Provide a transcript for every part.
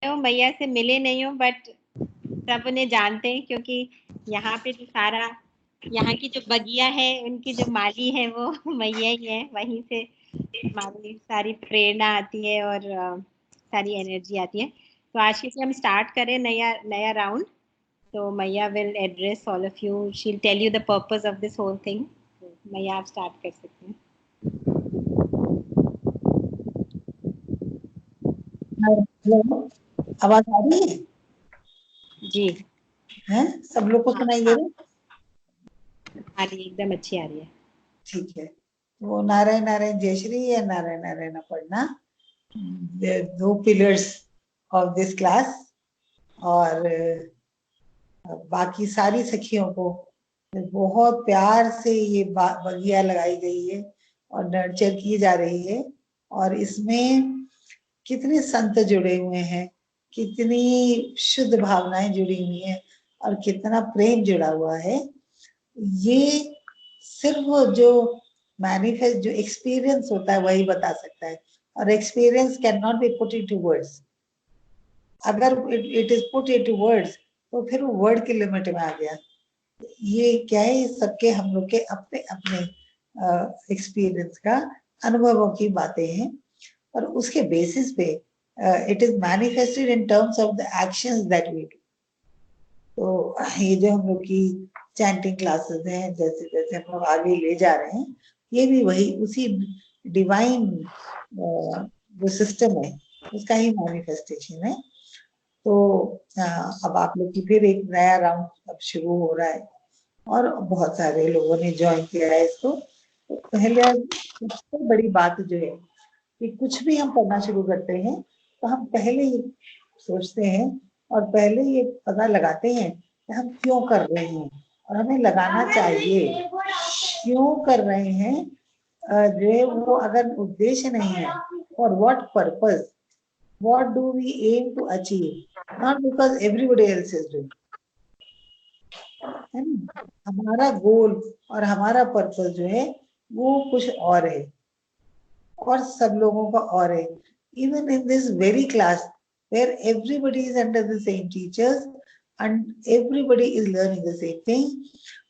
हूँ, मैया से मिले नहीं हूँ, बट सब उन्हें जानते हैं क्योंकि यहाँ पे जो सारा यहाँ की जो बगिया है उनकी जो माली है वो मैया ही है। वहीं से हमारी सारी प्रेरणा आती है और सारी एनर्जी आती है। तो आज से हम स्टार्ट करें नया नया राउंड। तो Maiya will address all of you, she will tell you the purpose of this whole thing. Maiya आप स्टार्ट कर सकते हैं। हेलो, आवाज आ रही है? जी हैं? सब लोग को हाँ सुनाई दे हाँ, रही है? आ रही है, एकदम अच्छी आ रही है। ठीक है। वो नारायण नारायण जयश्री या नारायण नारायण पढ़ना, दो पिलर्स ऑफ दिस क्लास। और बाकी सारी सखियों को बहुत प्यार से ये बगिया लगाई गई है और नर्चर की जा रही है। और इसमें कितने संत जुड़े हुए हैं, कितनी शुद्ध भावनाएं जुड़ी हुई हैं और कितना प्रेम जुड़ा हुआ है। ये सिर्फ जो मैनिफेस्ट, जो एक्सपीरियंस होता है वही बता सकता है, और experience can not be put into words. अगर it is put into words तो फिर वो वर्ड की लिमिट में आ गया। ये क्या है, सबके हम लोग के अपने अपने एक्सपीरियंस का, अनुभवों की बातें हैं, और उसके बेसिस पे it is manifested in terms of the actions that we do. तो ये जो हम लोग की चैंटिंग क्लासेस हैं, जैसे जैसे हम लोग आगे ले जा रहे हैं, ये भी वही उसी डिवाइन जो सिस्टम है उसका ही मैनिफेस्टेशन है। तो अब आप लोग की फिर एक नया राउंड अब शुरू हो रहा है और बहुत सारे लोगों ने ज्वाइन किया है इसको। तो पहले सबसे बड़ी बात जो है कि कुछ भी हम करना शुरू करते हैं तो हम पहले ही सोचते हैं और पहले ये पता लगाते हैं कि हम क्यों कर रहे हैं, और हमें लगाना चाहिए क्यों कर रहे हैं। जो है वो अगर उद्देश्य नहीं है, for what purpose, what do we aim to achieve, not because everybody else is doing, है ना। हमारा गोल और हमारा पर्पस जो है वो कुछ और है, और सब लोगों का और है। Even in this very class where everybody is under the same teachers and everybody is learning the same thing,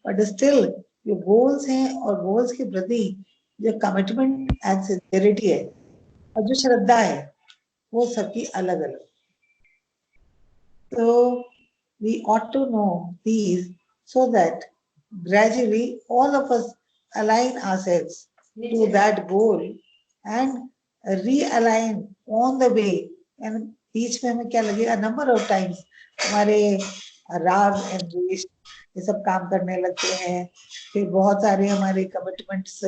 but still जो goals हैं और goals के प्रति जो commitment and sincerity है और जो श्रद्धा है वो सबकी अलग अलग। So we ought to know these so that gradually all of us align ourselves to that goal and realign on the way। and बीच में हमें क्या लगेगा, नंबर ऑफ टाइम्स हमारे राग एंड द्वेष ये सब काम करने लगते हैं, फिर बहुत सारे हमारे कमिटमेंट्स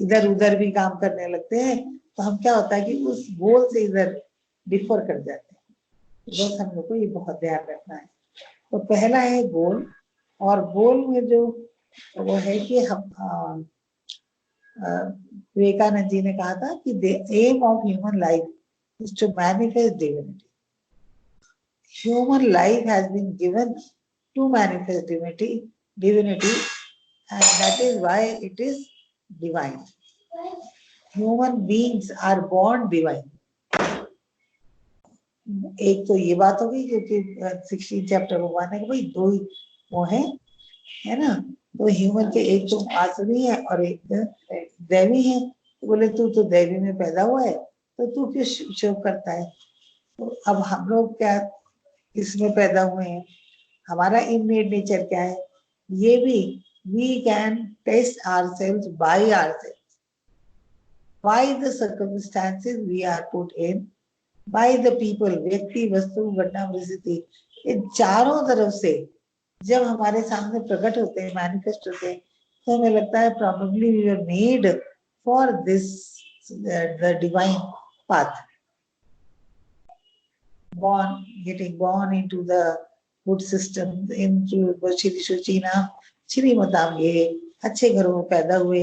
इधर उधर भी काम करने लगते हैं, तो हम क्या होता है कि उस गोल से इधर डिफर कर जाते हैं। बस हम लोग को ये बहुत ध्यान रखना है। तो पहला है गोल, और गोल में जो वो है कि हम विवेकानंद जी ने कहा था कि the aim of human life is to manifest divinity. Human life has been given to manifest divinity and that is why it is divine. Human beings are born divine. एक तो ये बात हो गई, क्योंकि 16 चैप्टर भगवान ने भाई दो ही वो है ना। तो ह्यूमन के एक तो आसुरी है और एक दैवी है। तो बोले तू तो दैवी में पैदा हुआ है तो तू क्यों शोक करता है। तो अब हम लोग क्या इसमें पैदा हुए हैं, हमारा इननेट नेचर क्या है, ये भी we can test ourselves by ourselves, by the circumstances we are put in, by the people, व्यक्ति वस्तु घटना परिस्थिति, ये चारों तरफ से जब हमारे सामने प्रकट होते हैं, मैनिफेस्ट होते हैं, तो हमें लगता है probably we were made for this the divine path, getting born into the good system, into Shri शुचि नाम श्रीमताम, ये अच्छे घरों में पैदा हुए,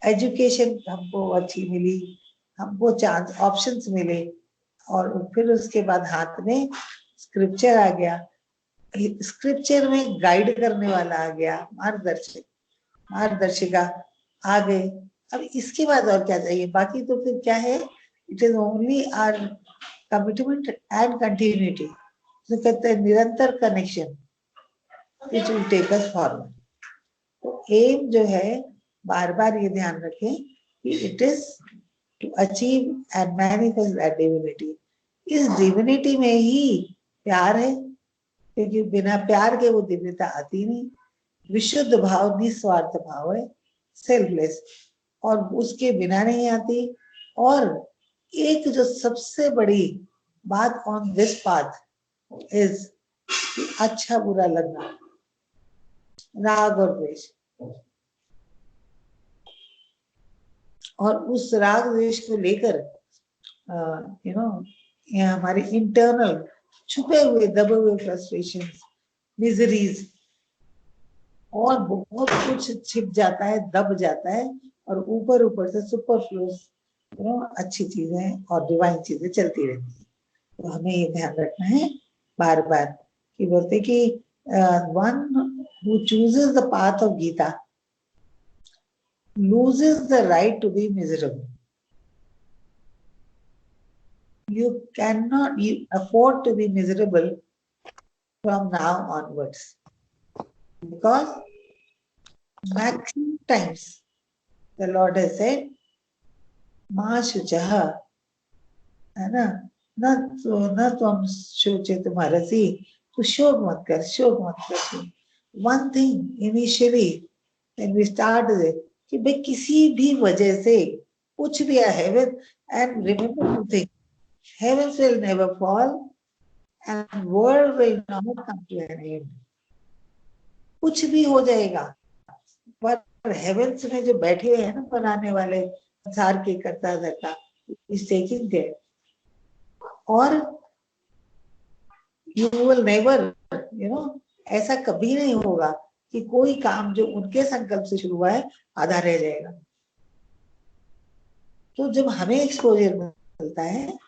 एजुकेशन हमको अच्छी मिली, हमको चांस ऑप्शंस मिले, और फिर उसके बाद हाथ में स्क्रिप्चर आ गया, स्क्रिप्चर में गाइड करने वाला आ गया, मार्गदर्शिका आ गए। अब इसके बाद और क्या चाहिए, बाकी तो फिर क्या है, it is only our commitment and continuity, तो कहते हैं निरंतर connection which will take us forward. तो एम जो है बार बार ये ध्यान रखें कि it is to achieve and manifest that divinity. इस डिविनिटी में ही प्यार है, क्योंकि बिना प्यार के वो दिव्यता आती नहीं. विशुद्ध भाव निस्वार्थ भाव है, सेल्फलेस, और उसके बिना नहीं आती. और एक जो सबसे बड़ी बात ऑन दिस पाथ इज अच्छा बुरा लगना, राग और द्वेष. और उस राग द्वेष को लेकर ये हमारे इंटरनल छुपे हुए दबे हुए फ्रस्ट्रेशंस, मिजरीज और बहुत कुछ छिप जाता है, दब जाता है, और ऊपर ऊपर से सुपरफ्लूस अच्छी चीजें और डिवाइन चीजें चलती रहती है. तो हमें ये ध्यान रखना है बार बार कि बोलते कि one who chooses the path of Gita loses the right to be miserable. You cannot afford to be miserable from now onwards, because maximum times the Lord has said, "Ma shuchaha," है ना, न तुम सोचे तुम्हारा सी, तो शोक मत कर, शोक मत कर. One thing initially when we start कि भाई किसी भी वजह से कुछ भी heaven, and remember one thing, heavens will never fall and world will not come to an end. कुछ भी हो जाएगा, पर हेवेंस में जो बैठे हैं ना बनाने वाले, संसार के कर्ता धर्ता, is taking care. और you will never, ऐसा कभी नहीं होगा कि कोई काम जो उनके संकल्प से शुरू हुआ है आधा रह जाएगा. तो जब हमें एक्सपोजर मिलता है,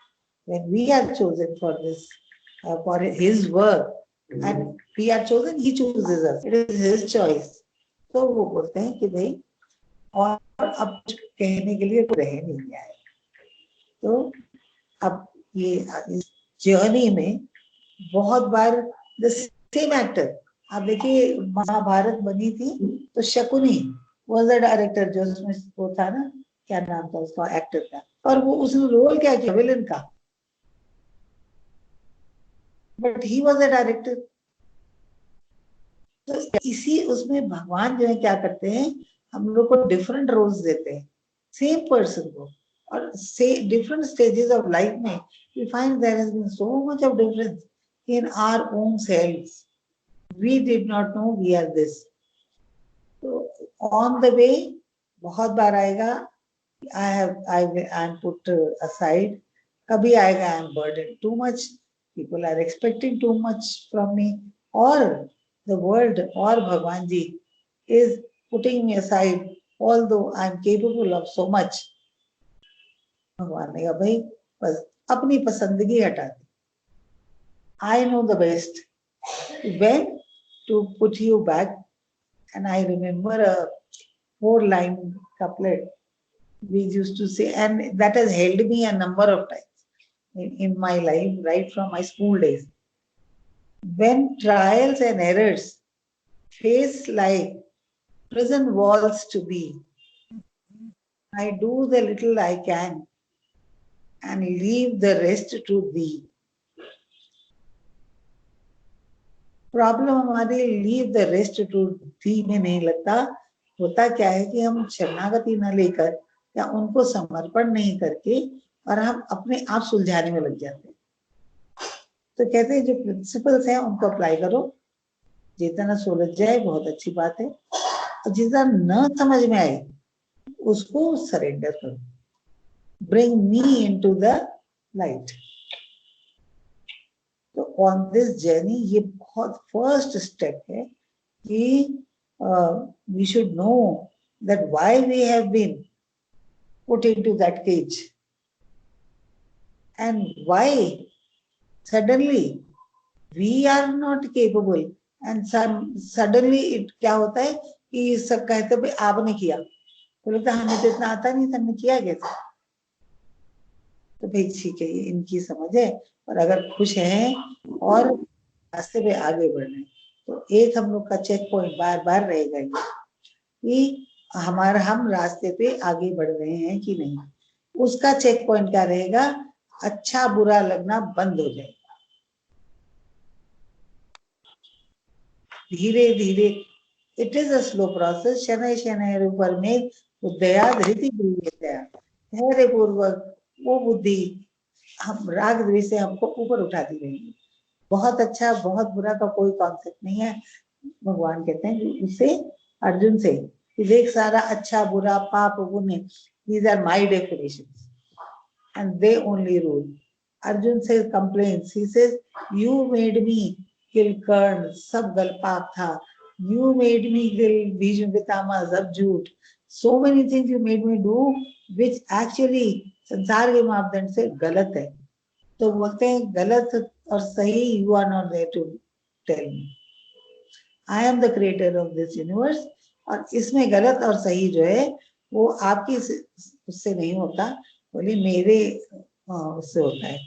when we are chosen for this, for his work, and we are chosen, he chooses us, it is his choice. तो वो बोलते हैं कि भाई और अब कहने के लिए तो रह नहीं गया है. तो अब ये इस जर्नी में बहुत बार द सेम एक्टर, आप देखिए महाभारत बनी थी तो शकुनी वाज द डायरेक्टर, जो उसमें वो था ना, क्या नाम था उसका एक्टर का, और वो उसने रोल क्या किया, विलन का, but he was the director. तो इसी उसमें भगवान जो है क्या करते हैं, हम लोग को डिफरेंट रोल्स देते हैं सेम पर्सन को, और से डिफरेंट स्टेजेस ऑफ लाइफ में we find there has been so much of difference in our own selves. We did not know we are this. So on the way, बहुत बार आएगा, I'm put aside. कभी आएगा I am burdened too much. People are expecting too much from me. Or the world or भगवान जी is putting me aside, although I am capable of so much. भगवान ने कहा भाई बस अपनी पसंदगी हटा दी. I know the best. When to put you back. And I remember a 4-line couplet we used to say, and that has held me a number of times in my life, right from my school days. When trials and errors face like prison walls to be, I do the little I can and leave the rest to thee. Problem हमारे leave the rest to थी में नहीं लगता. होता क्या है कि हम शरणागति न लेकर या उनको समर्पण नहीं करके और हम अपने आप सुलझाने में लग जाते हैं. तो कहते हैं जो प्रिंसिपल्स हैं उनको अप्लाई करो, जितना सुलझ जाए बहुत अच्छी बात है, और जितना न समझ में आए उसको सरेंडर करो. Bring me into the light. तो ऑन दिस जर्नी ये बहुत फर्स्ट स्टेप है कि we should know that why we have been put into that cage and why suddenly we are not capable, and suddenly it क्या होता है कि सब कहते भाई आपने किया, तो लगता है हमें तो इतना आता नहीं था, हमने किया कैसे. तो भाई ठीक है, ये इनकी समझ है। और अगर खुश हैं और रास्ते पे आगे बढ़ रहे हैं, तो एक हम लोग का चेक पॉइंट बार बार रहेगा ये कि हम रास्ते पे आगे बढ़ रहे हैं कि नहीं। उसका चेक पॉइंट क्या रहेगा, अच्छा बुरा लगना बंद हो जाएगा। धीरे धीरे, it is a slow process. शनै शनै ऊपर में दया धृति दया, धैर्य पूर्वक वो बुद्धि हम राग द्वेष से हमको ऊपर उठाती रहेगी। बहुत अच्छा बहुत बुरा का कोई कॉन्सेप्ट नहीं है। भगवान कहते हैं उससे, अर्जुन से, कि देख सारा अच्छा बुरा पाप पुण्य, these are my definitions and they only rule. Arjun says complains, he says you made me kill Karn, सब गल पाप था, you made me kill Bhishma Pitama, सब झूठ, so many things you made me do which actually संसार के मापदंड से गलत है। तो बोलते हैं गलत और सही you are not there to tell me, I am the creator of this universe। और इसमें गलत और सही जो है वो आपकी उससे नहीं होता, बोले मेरे उससे होता है,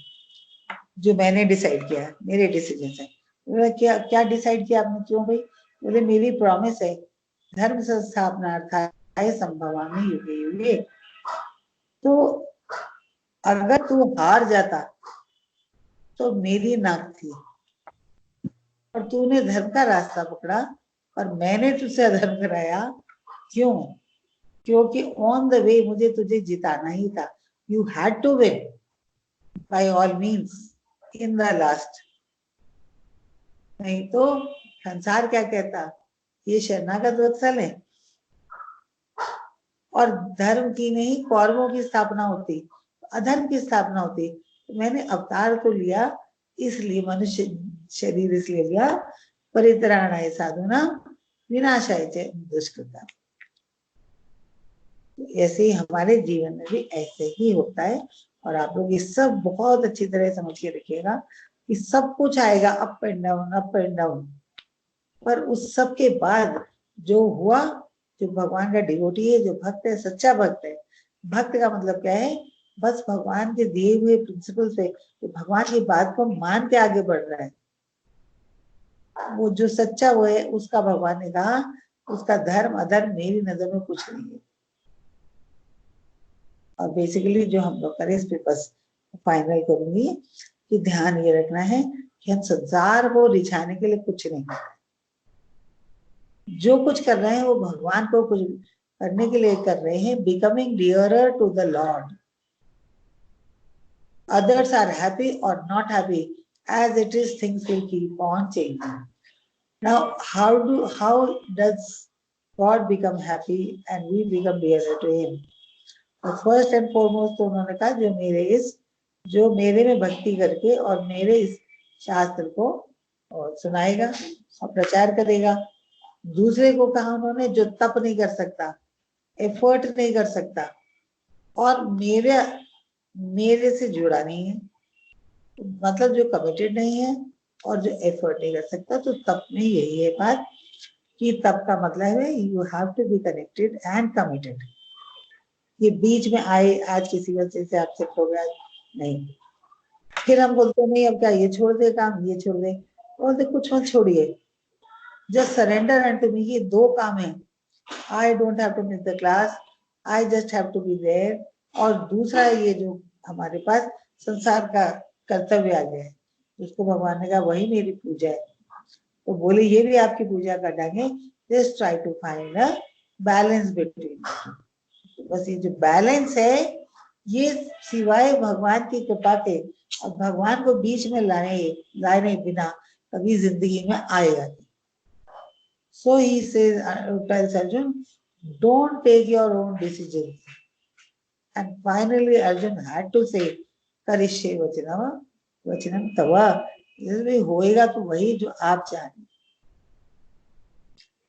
जो मैंने डिसाइड किया, मेरे डिसीजन से। बोला क्या क्या डिसाइड किया आपने, क्यों भाई? बोले मेरी प्रॉमिस है, धर्म संस्थापनार्थाय संभवामि युगे युगे। तो अगर तू हार जाता तो मेरी नाक थी, और तूने धर्म का रास्ता पकड़ा और मैंने तुझसे अधर्म कराया। क्यों? क्योंकि ऑन द वे मुझे तुझे जिताना ही था। You had to win by all means in the last. नहीं तो संसार क्या कहता, ये शरणागत वत्सल है। और धर्म की नहीं कौरवों की स्थापना होती, अधर्म की स्थापना होती। तो मैंने अवतार तो लिया, इसलिए मनुष्य शरीर इसलिए लिया, परित्राणाय साधुना विनाशाय च दुष्कृता। ऐसे ही हमारे जीवन में भी ऐसे ही होता है। और आप लोग ये सब बहुत अच्छी तरह समझ के रखिएगा कि सब कुछ आएगा up and down up and down, पर उस सब के बाद जो हुआ, जो भगवान का डिवोटी है, जो भक्त है, सच्चा भक्त है। भक्त का मतलब क्या है, बस भगवान के दिए हुए प्रिंसिपल से, तो भगवान की बात को मान के आगे बढ़ रहा है, वो जो सच्चा वो है, उसका भगवान ने कहा उसका धर्म अधर्म मेरी नजर में कुछ नहीं है। और बेसिकली जो हम लोग करें, इस पे बस फाइनल करूंगी कि ध्यान ये रखना है कि हम संसार को रिझाने के लिए कुछ नहीं कर रहे, जो कुछ कर रहे हैं वो भगवान को कुछ करने के लिए कर रहे हैं, becoming dearer to the lord. Others are happy or not happy, as it is, things will keep on changing. Now, how does God become happy and we become dearer to Him? तो first and foremost तो उन्होंने कहा जो मेरे में भक्ति करके और मेरे इस शास्त्र को सुनाएगा और प्रचार करेगा। दूसरे को कहा उन्होंने, जो तप नहीं कर सकता, एफर्ट नहीं कर सकता और मेरे से जुड़ा नहीं है, मतलब जो कमिटेड नहीं है और जो एफर्ट नहीं कर सकता। तो तप में यही है बात कि तप का मतलब है you have to be connected and committed. ये बीच में आए आज किसी वजह से आपसे हो गया नहीं, फिर हम बोलते नहीं अब क्या ये छोड़ दे काम, ये छोड़ दे, बोलते कुछ मत छोड़िए, just surrender and to me. ये दो काम है, I don't have to miss the class, I just have to be there. और दूसरा ये जो हमारे पास संसार का कर्तव्य आ गया है, उसको भगवान ने कहा वही मेरी पूजा है, तो बोले ये भी आपकी पूजा कर देंगे। Just try to find a balance between. बस ये जो बैलेंस है, ये सिवाय भगवान की कृपा के और भगवान को बीच में लाने बिना कभी जिंदगी में आएगा नहीं। So he says, tells Arjun, don't take your own decisions. And finally Arjun had to say, Karishye vachanam tava. इसलिए होएगा तो वही जो आप चाहें।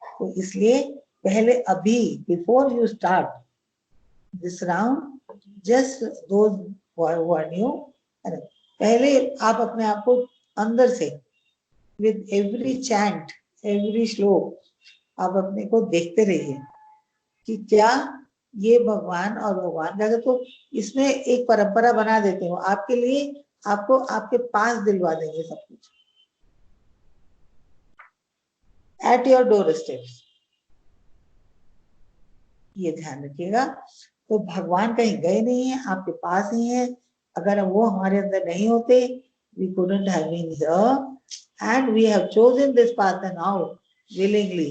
तो इसलिए पहले अभी, before you start this round, just those who are new, पहले आप अपने आप को अंदर से with every chant, every श्लोक आप अपने को देखते रहिए कि क्या ये भगवान और भगवान का तो इसमें एक परंपरा बना देते हो आपके लिए, आपको आपके पास दिलवा देंगे सब कुछ, एट योर डोर स्टेप्स। ये ध्यान रखिएगा। तो भगवान कहीं गए नहीं है, आपके पास ही है। अगर वो हमारे अंदर नहीं होते, we couldn't have been here, and we have chosen this path now willingly.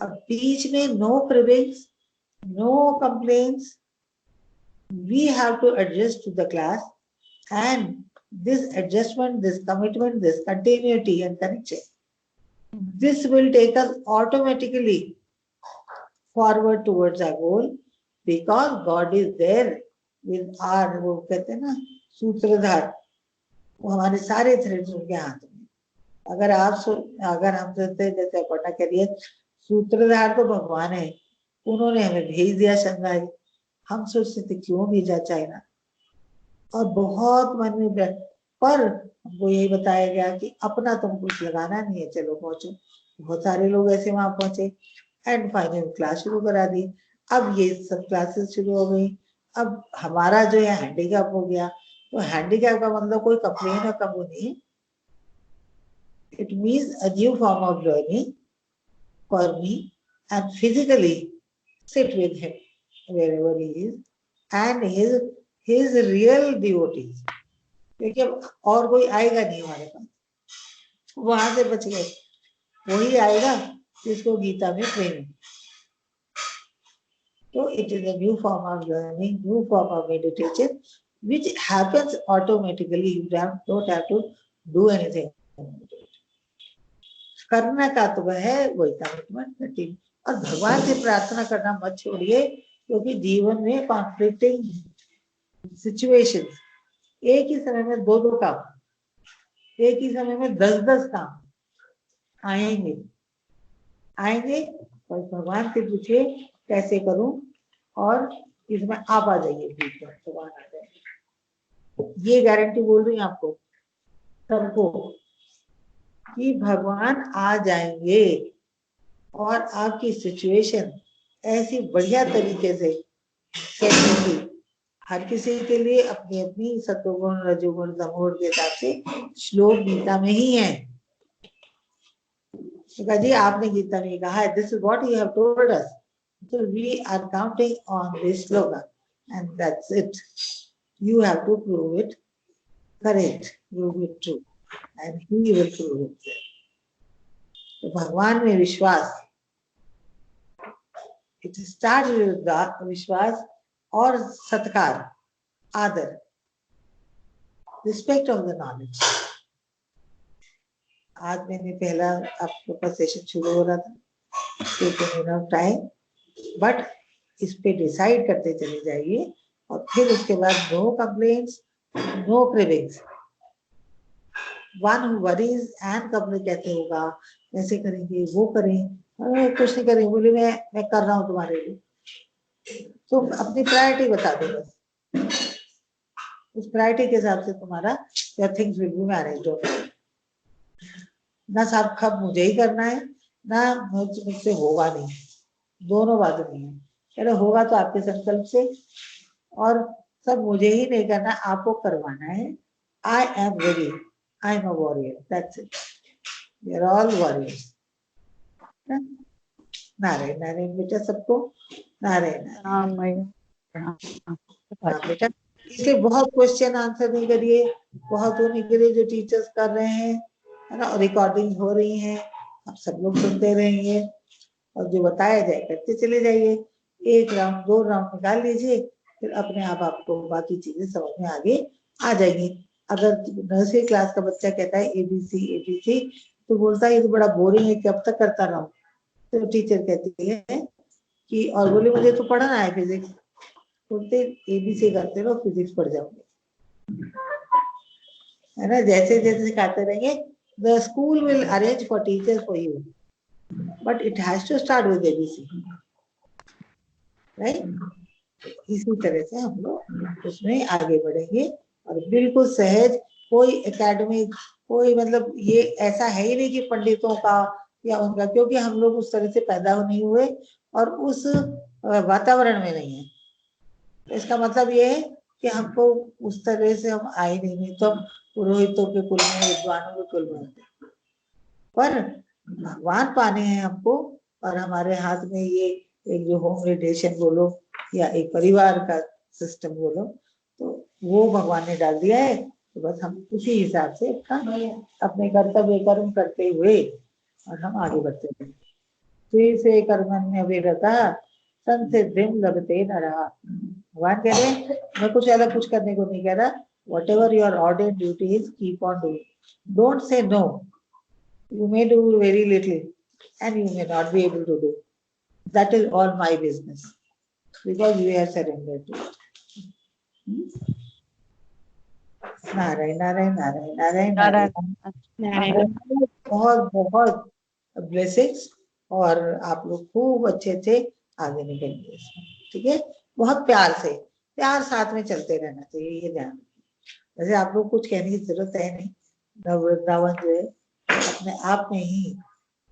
अब बीच में no cravings, no complaints. We have to adjust to the class, and this adjustment, this commitment, this continuity and connection, this will take us automatically forward towards our goal, because God is there with our, वो कहते हैं ना सूत्रधार, वो हमारे सारे threads उनके हाथ में। अगर हम सोचते हैं जैसे पढ़ना करिए, सूत्रधार तो भगवान है, उन्होंने हमें भेज दिया शंघाई, हम सोचते थे क्यों भेजा चाइना, और बहुत मन में पर हमको यही बताया गया कि अपना तुम कुछ लगाना नहीं है, चलो पहुंचो। बहुत सारे लोग ऐसे वहां पहुंचे, एंड फाइनल क्लास शुरू करा दी। अब ये सब क्लासेस शुरू हो गई। अब हमारा जो है हैंडीकैप हो गया, तो हैंडीकैप का मतलब कोई कंप्लेन और कम नहीं, it means a new form of learning for me, and physically sit with him wherever he is, and his real devotees, क्योंकि अब और कोई आएगा नहीं हमारे पास, वहां से बच गए, वही आएगा जिसको गीता में प्रेम। तो it is a new form of learning, new form of meditation, which happens automatically. You don't have to do anything. करना का तो है वही कमिटमेंट कंटिन्यू, और भगवान से प्रार्थना करना मत छोड़िए, क्योंकि जीवन में कॉन्फ्लिक्टिंग सिचुएशन, एक ही समय में दो काम, एक ही समय में 10 काम आएंगे, और भगवान से पूछिए कैसे करूं, और इसमें आप आ जाइए, भगवान आ जाए। ये गारंटी बोल रही हूँ आपको सबको कि भगवान आ जाएंगे, और आपकी सिचुएशन ऐसी बढ़िया तरीके से सेट होगी। हर किसी के लिए अपनी अपनी सत्वगुण रजोगुण तमोगुण के हिसाब से श्लोक गीता में ही है। तो जी आपने गीता में कहा है, this is what you have told us, so we are counting on this slogan, and that's it. You have to prove it correct, prove it true, and he will prove it. तो भगवान में विश्वास, it starts with विश्वास और सत्कार, आदर, respect of the knowledge. आज मैंने पहला आपके पास सेशन शुरू हो रहा था, taking enough time, बट इस पे डिसाइड करते चले जाइए, और फिर उसके बाद no complaints, no cravings. One who worries and complain कहते होगा ऐसे करेंगे वो करें, कुछ नहीं करेंगे, बोले मैं कर रहा हूँ तुम्हारे लिए, तो अपनी प्रायोरिटी बता दो बस, उस प्रायोरिटी के हिसाब से तुम्हारा थिंग्स विल बी मैनेज्ड। ना सब खब मुझे ही करना है, ना मुझसे होगा नहीं, दोनों बातें नहीं है। अरे होगा तो आपके संकल्प से, और सब मुझे ही नहीं करना, आपको करवाना है। I am ready, I am a warrior, that's it, we are all warriors. Narayan Narayan बेटा सबको, नारायण नारायण। बेटा इसलिए बहुत क्वेश्चन आंसर नहीं करिए, बहुत होने के लिए जो टीचर्स कर रहे हैं, है ना, रिकॉर्डिंग हो रही है, आप सब लोग सुनते रहेंगे, और जो बताया जाए करते चले जाइए। एक राउंड 2 राउंड निकाल लीजिए, फिर अपने आप आपको बाकी चीजें समझ में आगे आ जाएंगी। अगर नर्सरी क्लास का बच्चा कहता है एबीसी तो बोलता है ये तो बड़ा बोरिंग है, कब तक करता रहूं, तो टीचर कहती है कि और बोले मुझे तो पढ़ना है फिजिक्स, बोलते एबीसी करते रहो फिजिक्स पढ़ जाओगे, है ना। जैसे जैसे सिखाते रहेंगे, the school will arrange for teachers for you, but it has to start with ABC, right? इसी तरह से हम लोग उसमें आगे बढ़ेंगे, और बिल्कुल सहज, कोई एकेडमिक, कोई मतलब ये ऐसा है ही नहीं कि पंडितों का या उनका, क्योंकि हम लोग उस तरह से पैदा नहीं हुए, और उस वातावरण में नहीं है। तो इसका मतलब ये है कि हमको उस तरह से हम आए नहीं तो हम पुरोहितों के कुल में, विद्वानों के कुल में होते, पर भगवान पाने हैं हमको, और हमारे हाथ में ये एक जो होम मेडिटेशन बोलो या एक परिवार का सिस्टम बोलो, तो वो भगवान ने डाल दिया है। तो बस हम उसी हिसाब से अपने कर्तव्य कर्म करते हुए और हम आगे बढ़ते हैं। श्री से कर्मण्य विरता संसिद्धिम लभते नरः। भगवान कह रहे हैं मैं कुछ अलग कुछ करने को नहीं कह रहा, whatever your ordained duty is, keep on doing. Don't say no. You may do very little and you may not be able to do. That is all my business, because we are surrendered to it. Narayan Narayan Narayan Narayan Narayan. बहुत बहुत blessings, और आप लोग खूब अच्छे से आगे निकलेंगे इसमें, ठीक है। बहुत प्यार से, प्यार साथ में चलते रहना चाहिए, ये ध्यान। वैसे आप लोग कुछ कहने की जरूरत है नहीं, वृंदावन जो है अपने आप में ही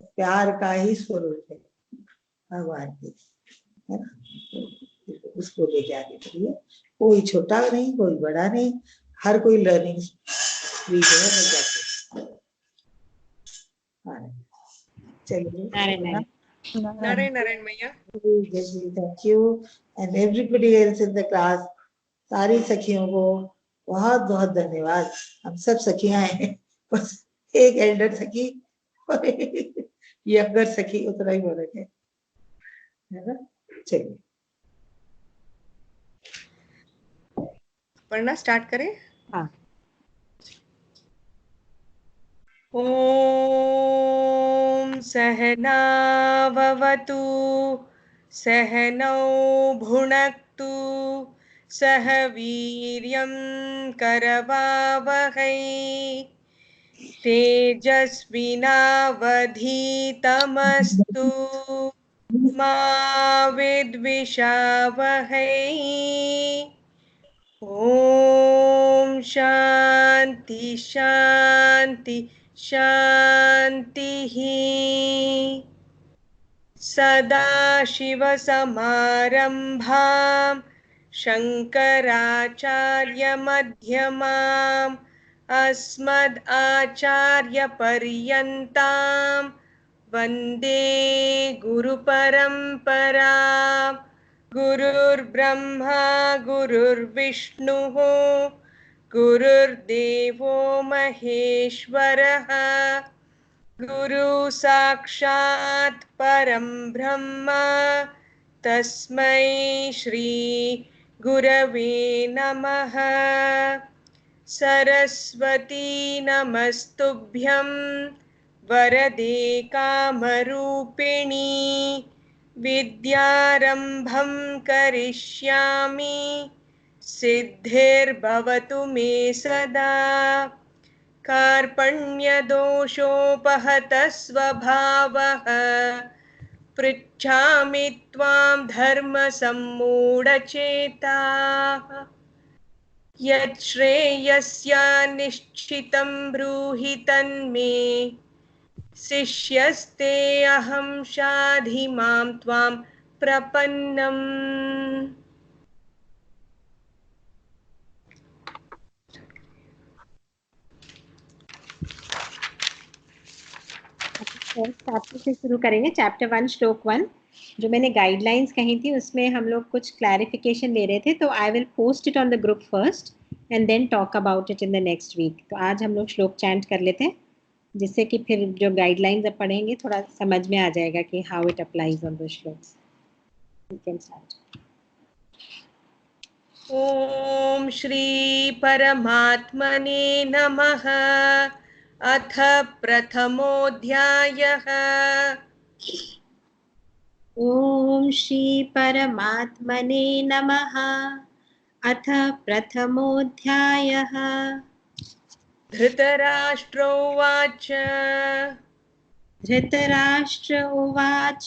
प्यार का ही स्वरूप है भगवान की, है ना। उसको लेके आगे चलिए, कोई छोटा नहीं, कोई बड़ा नहीं, हर कोई लर्निंग फ्री जो है मिल जाती है। चलिए, नारायण नारायण मैया। Thank you and everybody else in the class. सारी सखियों को बहुत बहुत धन्यवाद। हम सब सखियां हैं, बस एक एल्डर सखी और एक यंगर सखी, उतना ही फर्क है ना। चलिए पढ़ना स्टार्ट करें। हाँ। ओम सहनाववतु सहनौ भुनक्तु सह वीर्यं करवावहै तेजस्विनावधीतमस्तु मा विद्विषावहै। ओम शांति शांति शांति। सदाशिवसमारम्भां शङ्कराचार्यमध्यमाम् अस्मदाचार्यपर्यन्तां वन्दे गुरुपरम्पराम्। गुरुर्ब्रह्मा गुरुर्विष्णुः गुरुर्देवो महेश्वरः गुरु साक्षात् परं ब्रह्म तस्मै श्री गुरवे नमः। सरस्वती नमस्तुभ्यं वरदे कामरूपिणी विद्यारंभं करिष्यामि सिद्धिर्भवतु मे सदा। कार्पण्यदोषोपहतः स्वभावः पृच्छामि त्वां धर्मसम्मूढचेताः। यत् श्रेयस्यानिश्चितं ब्रूहि तन्मे शिष्यस्ते अहं शाधि मां त्वां प्रपन्नम्। चैप्टर से शुरू करेंगे, चैप्टर 1 श्लोक 1। जो मैंने गाइडलाइंस कही थी उसमें हम लोग कुछ क्लैरिफिकेशन ले रहे थे, तो I will post it on the group first and then talk about it in the next week. तो आज हम लोग श्लोक चैंट कर लेते हैं, जिससे कि फिर जो गाइडलाइंस अब पढ़ेंगे थोड़ा समझ में आ जाएगा कि how it applies on the shlokas. You can start. Om Shri परमात्मने नमः। अथ प्रथमोऽध्यायः। ओम श्री परमात्मने नमः। अथ प्रथमोऽध्यायः। धृतराष्ट्र उवाच धृतराष्ट्र उवाच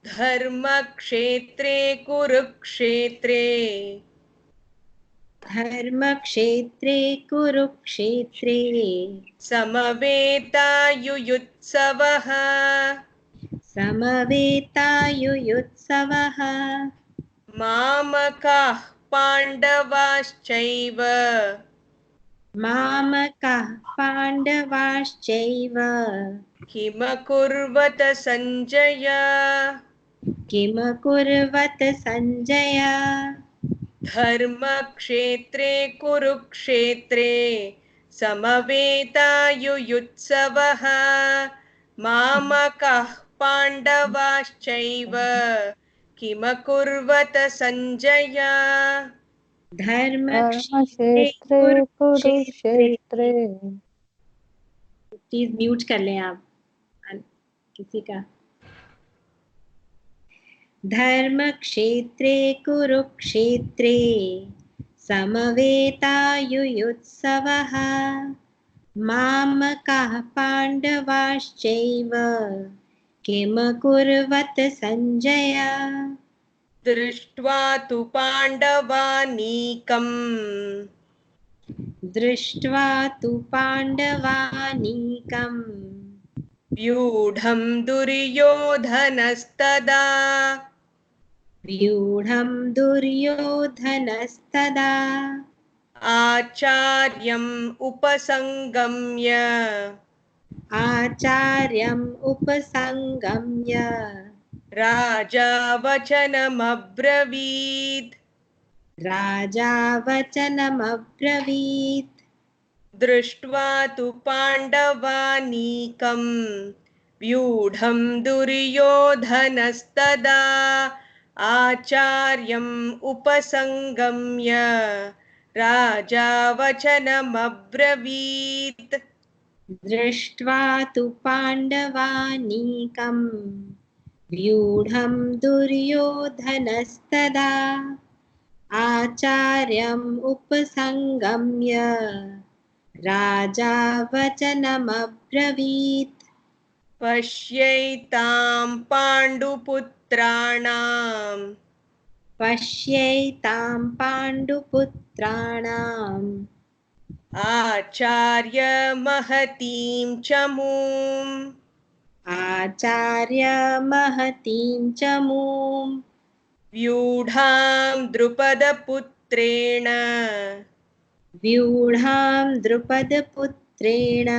धर्मक्षेत्रे कुरुक्षेत्रे धर्मक्षेत्रे कुरुक्षेत्रे समवेतायुयुत्सवः समवेतायुयुत्सवः मामकाः पाण्डवाश्चैव मामकाः पाण्डवाश्चैव किमकुर्वत सञ्जय किमकुर्वत सञ्जय धर्मक्षेत्रे कुरुक्षेत्रे समवेतायुयुत्सवः मामकाः पाण्डवाश्चैव किमकुर्वत सञ्जय धर्मक्षेत्रे धर्मक्षेत्रे कुरुक्षेत्रे कुरुक्षेत्रे प्लीज म्यूट कर लें आप किसी का धर्मक्षेत्रे कुरुक्षेत्रे समवेतायुयुत्सवः मामकाः पाण्डवाश्चैव किमकुर्वत सञ्जय दृष्ट्वा तु पाण्डवानीकम् दृष्ट्वा तु पाण्डवानीकम् व्यूढं दुर्योधनस्तदा व्यूढं दुर्योधनस्तदा आचार्यम् उपसङ्गम्य आचार्यम् उपसङ्गम्य राजा वचनमब्रवीत् राजा वचनमब्रवीत् दृष्ट्वा तु पाण्डवानीकम् व्यूढं दुर्योधनस्तदा आचार्यम् उपसङ्गम्य राजा वचनमब्रवीत् दृष्ट्वा तु पाण्डवानीकम् व्यूढं दुर्योधनस्तदा आचार्यम् उपसङ्गम्य राजा वचनमब्रवीत् पश्यैतां पाण्डुपुत्राणाम् पश्यैतां पाण्डुपुत्राणाम् आचार्य महतीं चमूम् आचार्य महतीं च मूं व्यूढां द्रुपदपुत्रेण व्यूढां द्रुपदपुत्रेण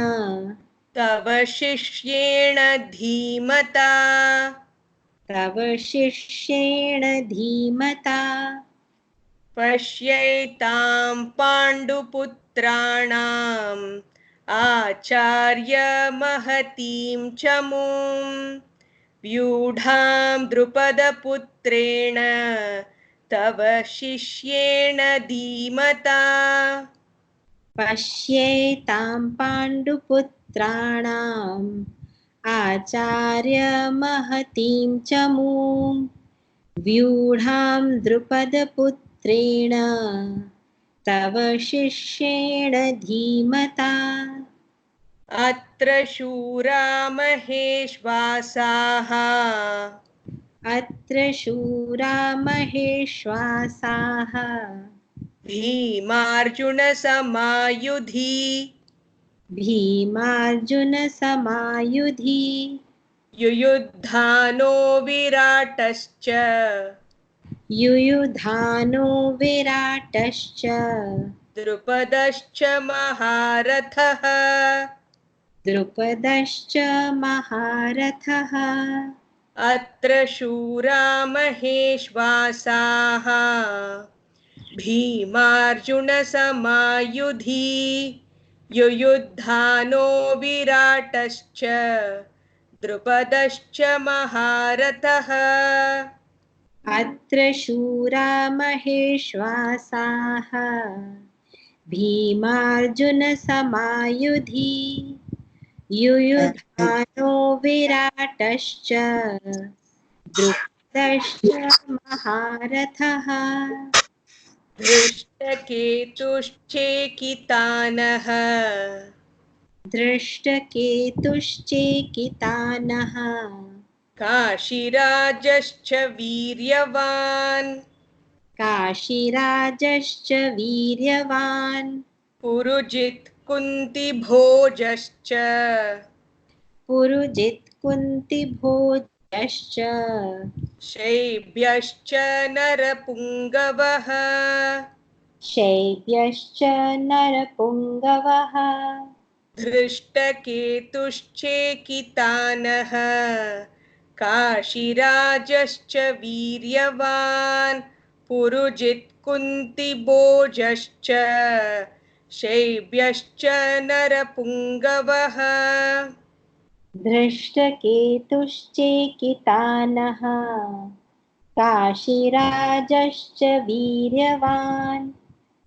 तव शिष्येण धीमता तव शिष्येण धीमता पश्यैतां पाण्डुपुत्राणाम् आचार्य महतीं चमूम् व्यूढां द्रुपदपुत्रेण तव शिष्येण धीमता पश्येतां पाण्डुपुत्राणाम् आचार्य महतीं च मूं व्यूढां द्रुपदपुत्रेण तव शिष्येण धीमता अत्र शूरा महेश्वासाः अत्र शूरा महेश्वासाः भीमार्जुनसमायुधि भीमार्जुनसमायुधि युयुद्धानो विराटश्च युयुधानो विराटश्च द्रुपदश्च महारथः द्रुपदश्च महारथः अत्र शूरा महेश्वासाः भीमार्जुनसमायुधि युयुद्धानो विराटश्च द्रुपदश्च महारथः अत्र शूरा महेश्वासाः भीमार्जुनसमायुधि युयुधानो विराटश्च द्रुपदश्च महारथः दृष्टकेतुश्चेकितानः दृष्टकेतुश्चेकितानः काशीराजश्च वीर्यवान् काशीराजश्च वीर्यवान् पुरुजित् कुन्तिभोजश्च पुरुजित् कुन्तिभोजश्च शैब्यश्च शैब्यश्च नरपुङ्गवः शैब्यश्च नरपुङ्गवः धृष्टकेतुश्चेकितानः काशीराजश्च वीर्यवान् पुरुजित्कुन्तिभोजश्च शैब्यश्च नरपुङ्गवः धृष्टकेतुश्चेकितानः काशीराजश्च वीर्यवान्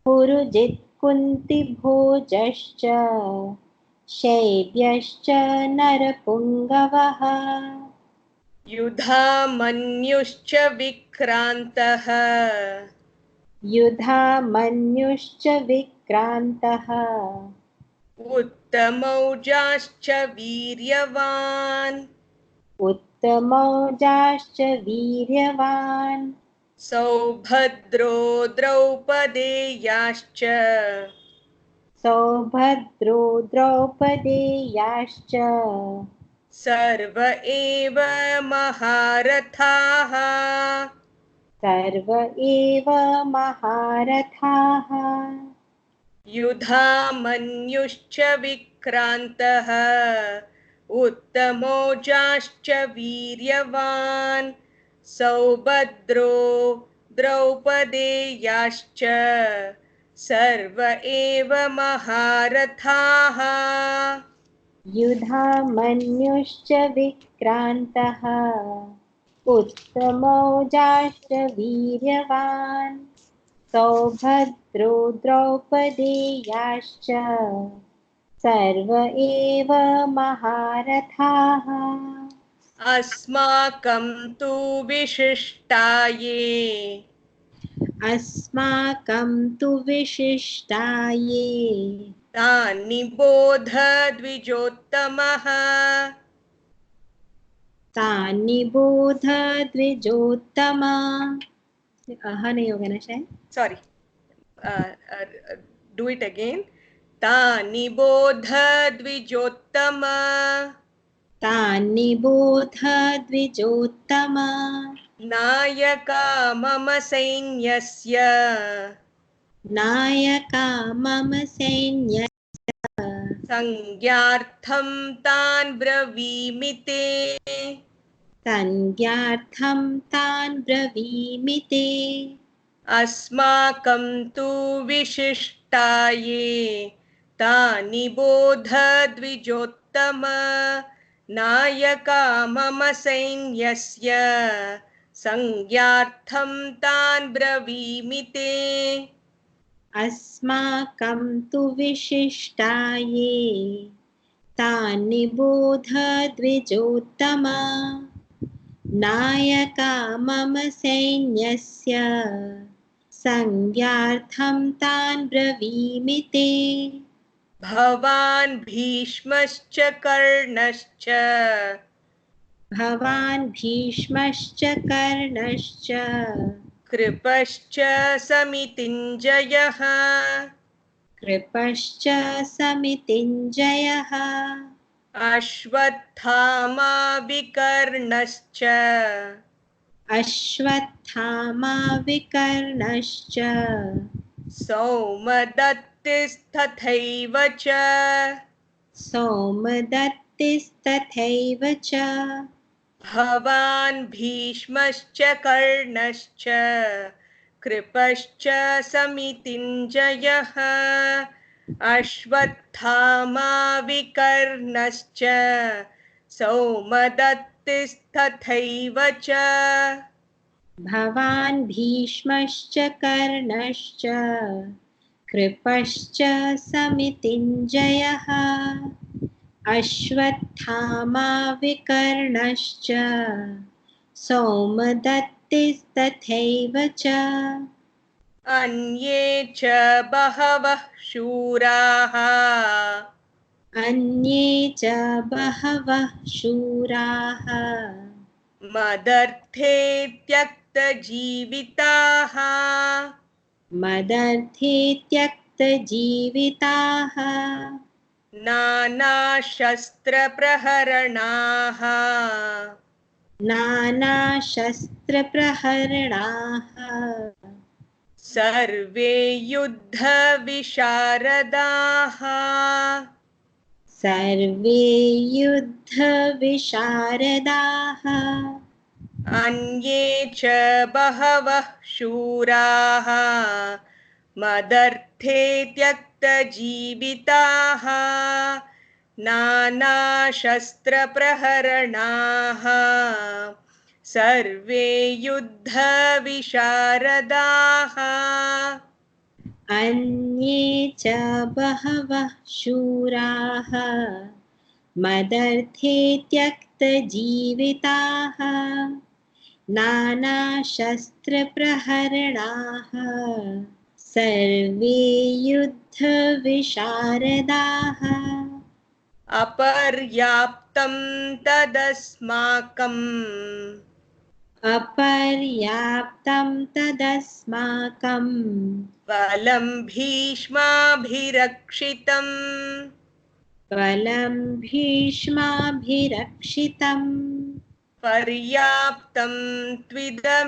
पुरुजित्कुन्तिभोजश्च शैब्यश्च नरपुङ्गवः युधामन्युश्च विक्रान्तः युधामन्युश्च विक्रान्तः उत्तमौजाश्च वीर्यवान् उत्तमौजाश्च वीर्यवान् सौभद्रो द्रौपदेयाश्च सौभद्रो द्रौपदेयाश्च सर्व एव महारथाः सर्व एव महारथाः युधामन्युश्च विक्रान्तः उत्तमौजाश्च वीर्यवान् सौभद्रो द्रौपदेयाश्च सर्व एव महारथाः युधामन्युश्च विक्रान्तः उत्तमौजाश्च वीर्यवान् सौभद्रो द्रौपदेयाश्च सर्व एव महारथाः अस्माकं तु विशिष्टाये अस्माकं तु विशिष्टाये तानि बोध द्विजोत्तमः तानि बोध द्विजोत्तमा नहीं होगा ना शायद sorry do it again तानि बोध द्विजोत्तमा तानि बोध द्विजोत्तमा नायका मम सैन्यस्य नायका मम सैन्य संज्ञार्थं तान् ब्रवीमि ते संज्ञार्थं तान् ब्रवीमि ते अस्माकं तु विशिष्टाये तानि बोध द्विजोत्तम नायका मम सैन्यस्य संज्ञार्थं तान् ब्रवीमि ते अस्माकं तु विशिष्टाये तानि बोध द्विजोत्तमा नायका मम सैन्यस्य संज्ञार्थं तान् ब्रवीमि ते भवान् भीष्मश्च कर्णश्च भवान् भीष्मश्च कर्णश्च कृपश्च समितिञ्जयः कृपश्च समितिञ्जयः अश्वत्थामा विकर्णश्च अश्वत्थामा विकर्णश्च सौमदत्तिस्तथैव च सोमदत्तिस्तथैव च भवान् भीष्मश्च कर्णश्च कृपश्च समितिञ्जयः अश्वत्थामा विकर्णश्च सौमदत्तिस्तथैव च भवान् भीष्मश्च कर्णश्च कृपश्च समितिञ्जयः अश्वत्थामा विकर्णश्च सोमदत्तिस्तथैव च अन्ये च बहवः शूराः अन्ये च बहवः शूराः मदर्थे त्यक्तजीविताः मदर्थे त्यक्तजीविताः नानाशस्त्रप्रहरणाः नानाशस्त्रप्रहरणाः सर्वे युद्धविशारदाः सर्वे युद्धविशारदाः अन्ये च बहवः शूराः मदर्थे त्यक्तजीविताः नानाशस्त्रप्रहरणाः सर्वे युद्धविशारदाः अन्ये च बहवः शूराः मदर्थे त्यक्तजीविताः नानाशस्त्रप्रहरणाः सर्वे युद्धविशारदाः अपर्याप्तं तदस्माकम् अपर्याप्तं तदस्माकं बलं भीष्माभिरक्षितम् बलं भीष्माभिरक्षितम् पर्याप्तं त्विदमेतेषाम्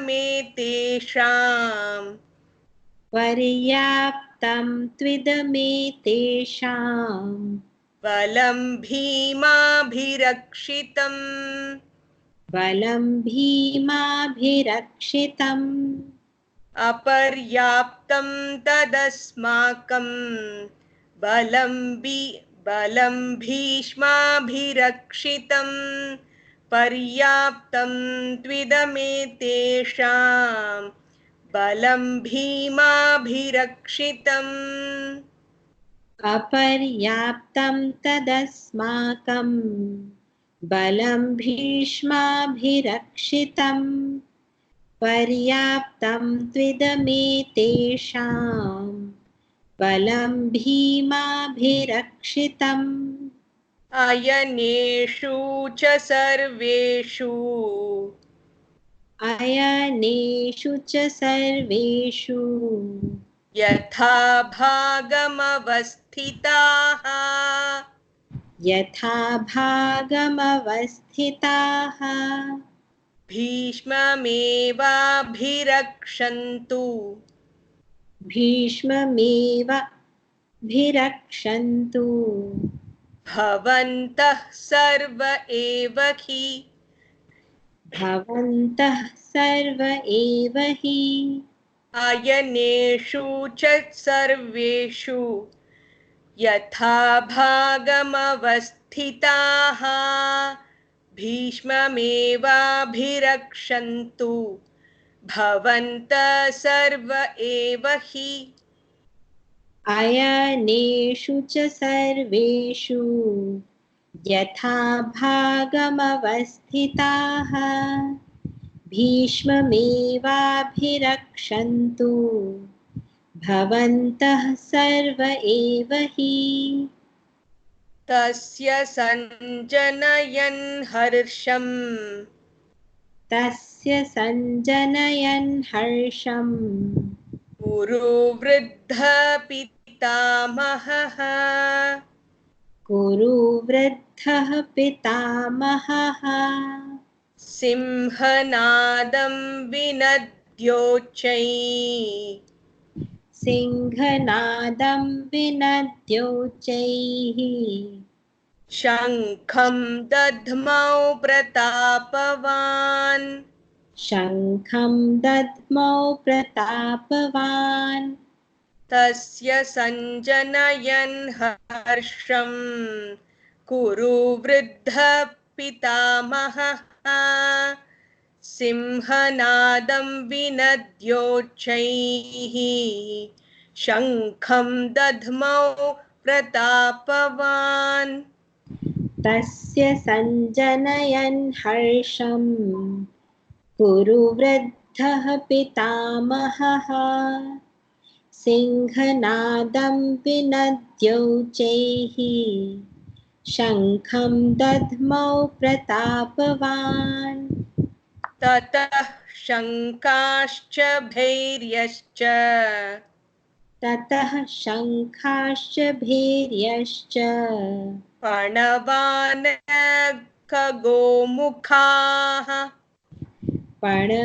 पर्याप्तं त्विदमेतेषां बलं भीमाभिरक्षितम् बलं भीमाभिरक्षितम् अपर्याप्तं तदस्माकं बलं भीष्माभिरक्षितम् पर्याप्तं त्विदमेतेषां बलं भीमाभिरक्षितम् अपर्याप्तं तदस्माकं बलं भीष्माभिरक्षितं पर्याप्तं त्विदमेतेषां बलं भीमाभिरक्षितम् अयनेषु च सर्वेषु अयनेषु च सर्वेषु यथा भागमवस्थिताः यथा भागमवस्थिताः भीष्ममेवाभिरक्षन्तु भीष्ममेवाभिरक्षन्तु भवन्तः सर्व एव हि भवन्तः सर्व एव हि अयनेषु च सर्वेषु यथा भागमवस्थिताः भीष्ममेवाभिरक्षन्तु भवन्तः सर्व एव हि अयनेषु च सर्वेषु यथा भागमवस्थिताः भीष्ममेवाभिरक्षन्तु भवन्तः सर्व एव हि तस्य सञ्जनयन् हर्षम् तस्य सञ्जनयन् हर्षम् कुरु वृद्धः पितामहः कुरु वृद्धः पितामहः सिंहनादं विनद्योच्चैः सिंहनादं विनद्योच्चैः शङ्खं दध्मौ प्रतापवान् शङ्खं दद्मौ प्रतापवान् तस्य सञ्जनयन् हर्षं कुरु वृद्धः पितामहः सिंहनादं विनद्योच्चैः शङ्खं दध्मौ प्रतापवान् तस्य सञ्जनयन् हर्षं कुरु वृद्धः पितामहः सिंहनादं विनद्योच्चैः शङ्खं दद्मौ प्रतापवान् ततः शङ्काश्च भैर्यश्च ततः शङ्खाश्च भैर्यश्च प्रणवानकगृध्राः खगोमुखाः पणवानकगोमुखाः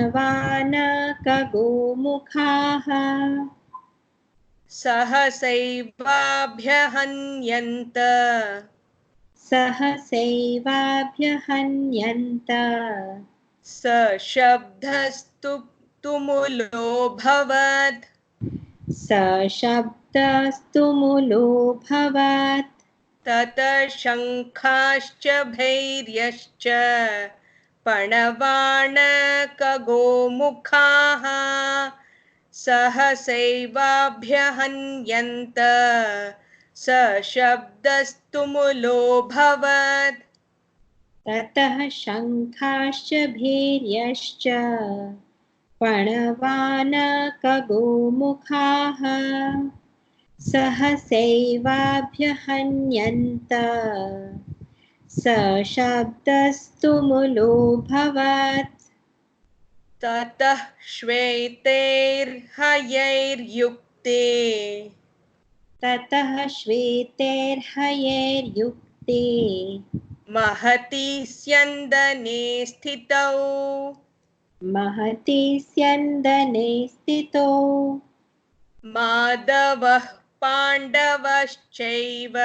सहसैवाभ्यहन्यन्त सहसैवाभ्यहन्यन्त सशब्दस्तु तुमुलोऽभवत् सशब्दस्तुमुलोऽभवत् ततः शङ्खाश्च भैर्यश्च पणवाणकगोमुखाः सहसैवाभ्यहन्यन्त सशब्दस्तुमुलोऽभवत् ततः शङ्खाश्च भैर्यश्च पणवानकगोमुखाः सहसैवाभ्यहन्यन्त सशब्दस्तुमुलोऽभवत् ततः श्वेतैर्हयैर्युक्ते ततः श्वेतैर्हयैर्युक्ते महति स्यन्दने स्थितौ महति स्यन्दने स्थितो माधवः पाण्डवश्चैव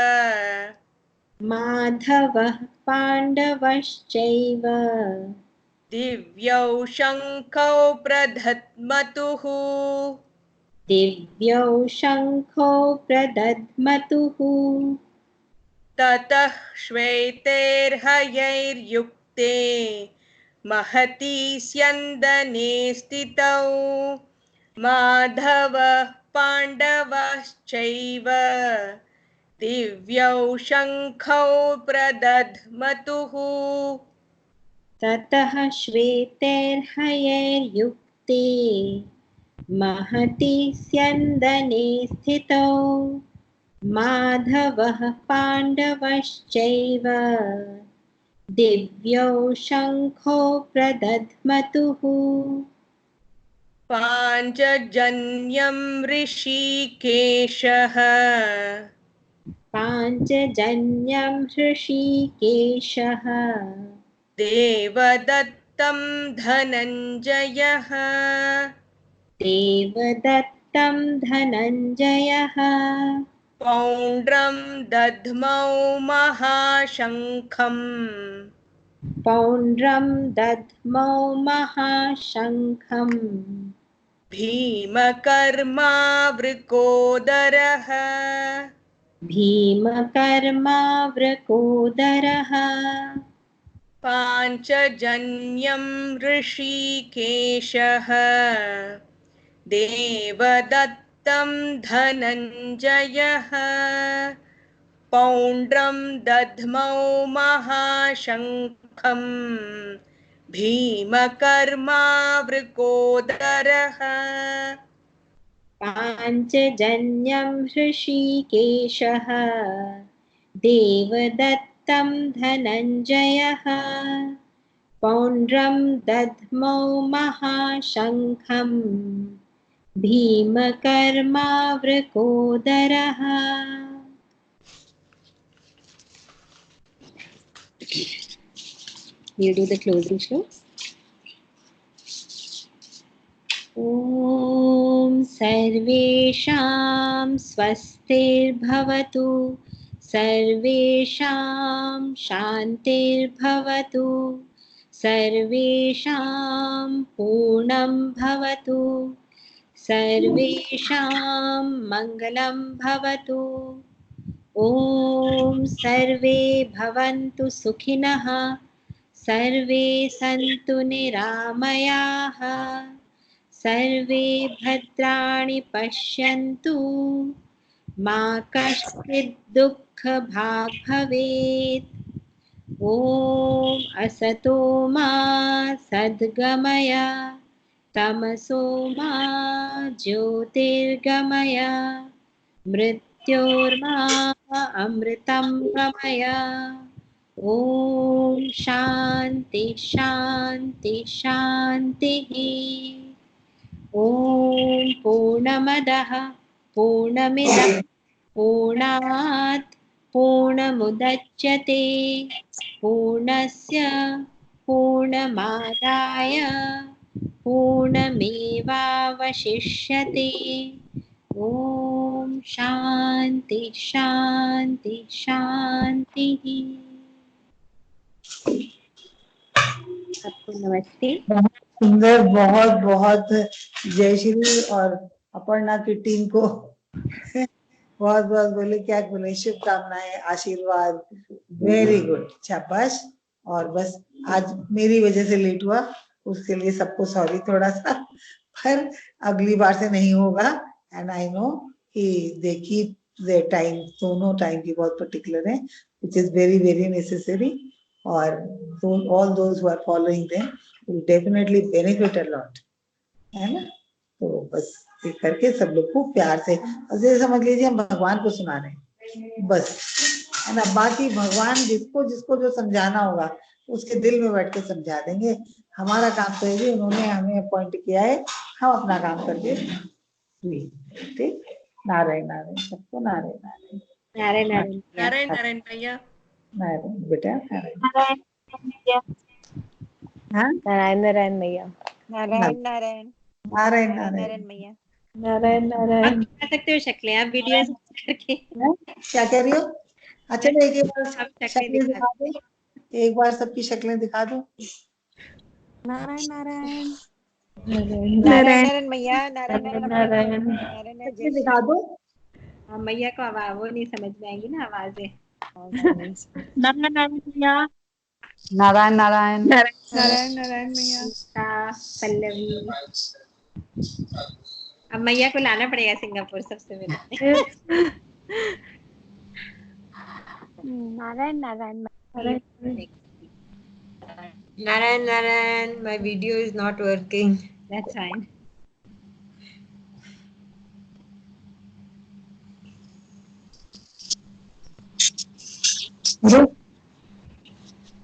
माधवः पाण्डवश्चैव दिव्यौ शङ्खौ प्रधत्मतुः दिव्यौ शङ्खौ प्रदध्मतुः ततः श्वेतैर्हयैर्युक्ते महति स्यन्दने स्थितौ माधवः पाण्डवश्चैव दिव्यौ शङ्खौ प्रदध्मतुः ततः श्वेतैर्हयैर्युक्ते महति स्यन्दने स्थितौ माधवः पाण्डवश्चैव दिव्यौ शङ्खौ प्रदध्मतुः पाञ्चजन्यं ऋषिकेशः पाञ्चजन्यं हृषीकेशः देवदत्तं धनञ्जयः देवदत्तं धनञ्जयः पौण्ड्रं दध्मौ महाशङ्खम् पौण्ड्रं दध्मौ महाशङ्खम् भीमकर्मावृकोदरः भीमकर्मावृकोदरः पाञ्चजन्यं ऋषिकेशः देवदत्तं धनञ्जयः पौण्ड्रं दध्मौ महाशङ्खम् भीमकर्मावृकोदरः पाञ्चजन्यं हृषीकेशः देवदत्तं धनञ्जयः पौण्ड्रं दध्मौ महाशङ्खम् भीमकर्मावृकोदरः You do the closing shlokas. ॐ सर्वेषां स्वस्तिर्भवतु सर्वेषां शान्तिर्भवतु सर्वेषां पूर्णं भवतु सर्वेषां मङ्गलं भवतु ॐ सर्वे भवन्तु सुखिनः सर्वे सन्तु निरामयाः सर्वे भद्राणि पश्यन्तु मा कश्चित् दुःखभाग् भवेत् ॐ असतो मा सद्गमय तमसो मा ज्योतिर्गमय मृत्योर्मा अमृतं गमय ॐ शान्ति शान्ति शान्तिः ॐ पूर्णमदः पूर्णमिदं पूर्णात् पूर्णमुदच्यते पूर्णस्य पूर्णमादाय पूर्णमेवावशिष्यते। ओम शांति शांति शांति। सबको नमस्ते। बहुत सुंदर, बहुत बहुत जय श्री और अपर्णा की टीम को बहुत बहुत बोले, क्या बोले, शुभकामनाएं, आशीर्वाद, वेरी गुड, शाबाश। और बस आज मेरी वजह से लेट हुआ, उसके लिए सबको सॉरी थोड़ा सा, पर अगली बार से नहीं होगा। एंड आई नो कि दे कीप द टाइम, दोनों टाइम की बहुत पर्टिकुलर है, which is very very necessary. और all those who are following them will definitely benefit a lot, है ना। तो बस ये करके सब लोग को प्यार से, ऐसे समझ लीजिए हम भगवान को सुना रहे हैं बस, है ना। बाकी भगवान जिसको जिसको जो समझाना होगा उसके दिल में बैठ के समझा देंगे। हमारा काम तो है जी, उन्होंने हमें अपॉइंट किया है, हम अपना काम करके ठीक। नारायण नारायण, सबको नारायण नारायण। नारायण नारायण नारायण नारायण भैया। नारायण बेटा, नारायण। हाँ, नारायण नारायण भैया। नारायण नारायण नारायण नारायण नारायण। भैया। नारायण नारायण। आप दिखा सकते हो शक्लें, आप वीडियोस करके क्या कह रही हो? अच्छा, तो एक बार आप शक्लें शक्लें दिखा। दिखा दो, एक बार सबकी शक्लें दिखा दो। नारायण नारायण नारायण नारायण नारायण भैया। नारायण नारायण नारायण। नारायण नारायण। शक्लें दिखा दो। हाँ, मैया को आवाज वो नहीं समझ में आएगी ना, आवाजें। नारायण नारायण भैया। नारायण नारायण। नारायण नारायण भैया। गीता, पल्लवी। अब मैया को लाना पड़ेगा सिंगापुर सबसे पहले। Narayan Narayan. Narayan, Narayan, my video is not working. That's fine.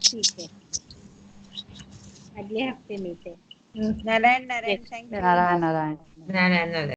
ठीक है, अगले हफ्ते मिलते हैं। Narayan Narayan, thank you. Narayan Narayan. Narayan, Narayan.